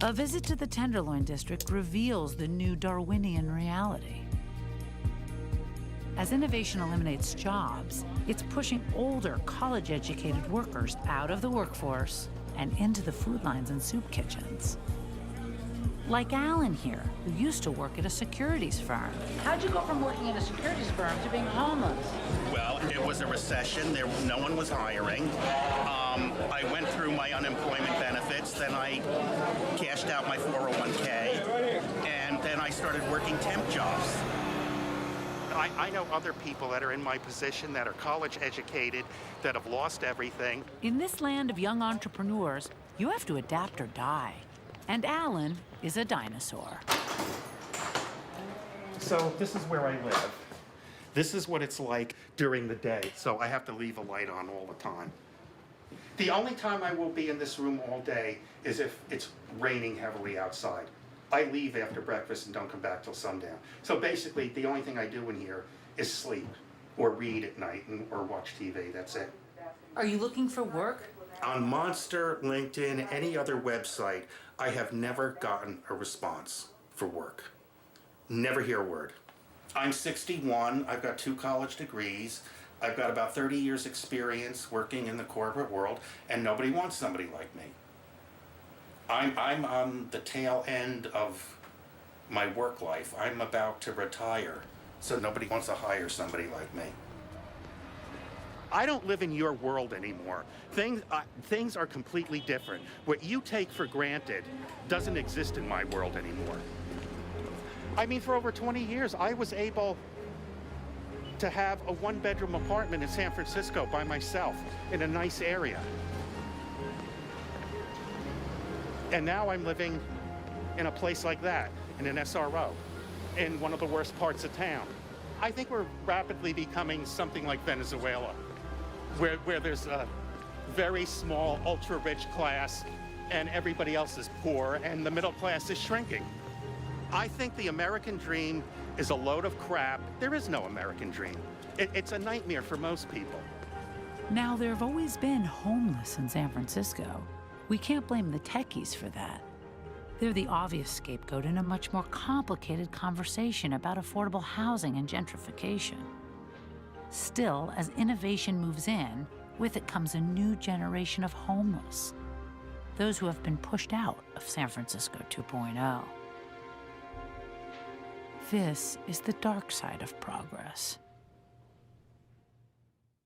A visit to the Tenderloin District reveals the new Darwinian reality. As innovation eliminates jobs, it's pushing older, college-educated workers out of the workforce and into the food lines and soup kitchens. Like Alan here, who used to work at a securities firm. How'd you go from working at a securities firm to being homeless? Well, it was a recession. No one was hiring. I went through my unemployment benefits, then I cashed out my 401k, and then I started working temp jobs. I know other people that are in my position that are college educated, that have lost everything. In this land of young entrepreneurs, you have to adapt or die. And Alan is a dinosaur. So this is where I live. This is what it's like during the day, so I have to leave a light on all the time. The only time I will be in this room all day is if it's raining heavily outside. I leave after breakfast and don't come back till sundown. So basically, the only thing I do in here is sleep or read at night or watch TV, that's it. Are you looking for work? On Monster, LinkedIn, any other website, I have never gotten a response for work. Never hear a word. I'm 61, I've got 2 college degrees, I've got about 30 years experience working in the corporate world, and nobody wants somebody like me. I'm on the tail end of my work life. I'm about to retire, so nobody wants to hire somebody like me. I don't live in your world anymore. Things are completely different. What you take for granted doesn't exist in my world anymore. I mean, for over 20 years, I was able to have a 1-bedroom apartment in San Francisco by myself in a nice area. And now I'm living in a place like that, in an SRO, in one of the worst parts of town. I think we're rapidly becoming something like Venezuela, where there's a very small, ultra-rich class, and everybody else is poor, and the middle class is shrinking. I think the American dream is a load of crap. There is no American dream. It's a nightmare for most people. Now, there have always been homeless in San Francisco. We can't blame the techies for that. They're the obvious scapegoat in a much more complicated conversation about affordable housing and gentrification. Still, as innovation moves in, with it comes a new generation of homeless, those who have been pushed out of San Francisco 2.0. This is the dark side of progress.